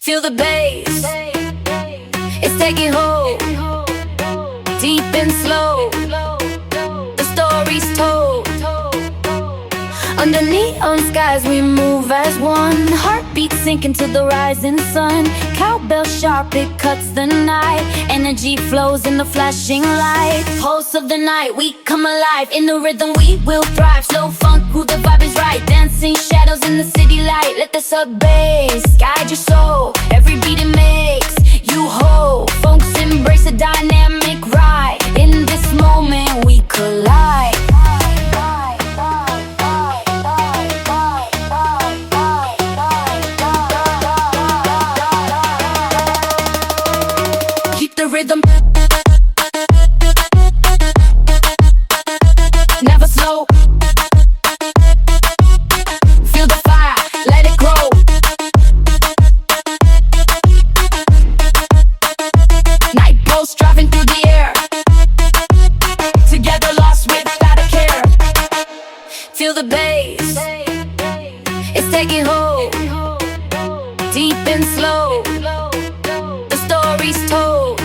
Feel the bass, it's taking hold, deep and slow. The story's told. Under neon skies we move as one. Heartbeat sinking to the rising sun. Cowbell sharp, it cuts the night. Energy flows in the flashing light. Pulse of the night, we come alive. In the rhythm we will thrive. Slow funk, who the vibe is right. Dancing shadows in the city light. Let the sub bass guide your soul. Every beat it makes you whole. Folks embrace a dynamic ride. In this moment we collide. Rhythm never slow. Feel the fire, let it grow. Night pulse driving through the air. Together lost without a care. Feel the bass, it's taking hold. Deep and slow. The story's told.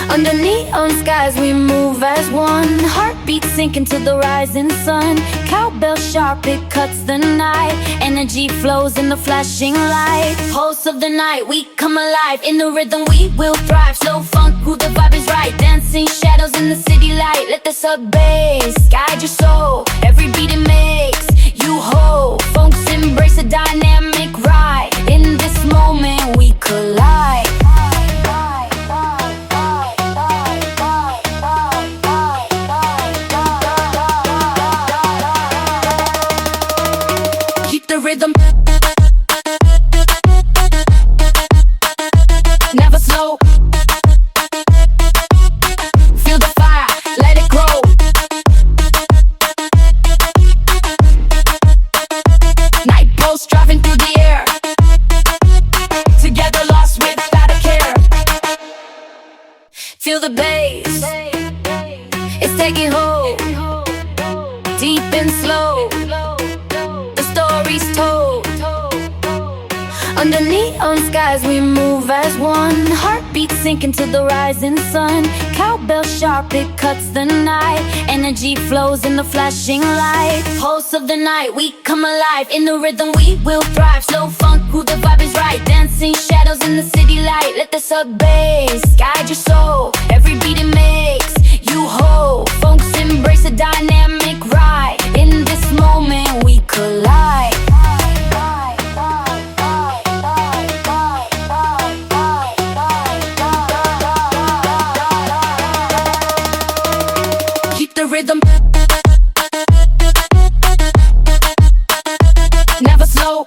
Under neon skies we move as one. Heartbeat sinking to the rising sun. Cowbell sharp, it cuts the night. Energy flows in the flashing light. Pulse of the night, we come alive. In the rhythm we will thrive. Slow funk, who the vibe is right. Dancing shadows in the city light. Let the sub bass guide your soul. Every beat it makes you whole. Folks embrace a dynamic ride. In this moment we collide. The rhythm never slow. Feel the fire, let it grow. Night pulse driving through the air. Together lost without a care. Feel the bass, it's taking hold. Deep and slow. Told. Under neon skies we move as one. Heartbeat sinking to the rising sun. Cowbell sharp, it cuts the night. Energy flows in the flashing light. Pulse of the night, we come alive. In the rhythm we will thrive. Slow funk, who the vibe is right. Dancing shadows in the city light. Let the sub bass guide your soul. Every beat it makes you whole. Folks embrace a dynamic ride. In this moment we collide. The rhythm never slow.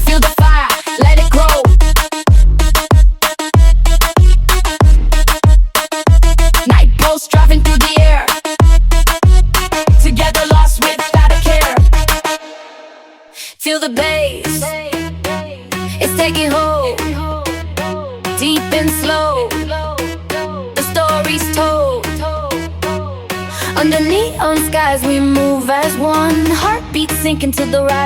Feel the fire, let it grow. Night pulse driving through the air. Together lost without a care. Feel the bass, it's taking hold. Deep and slow. Told. Under neon skies we move as one. Heartbeat sinking to the rise.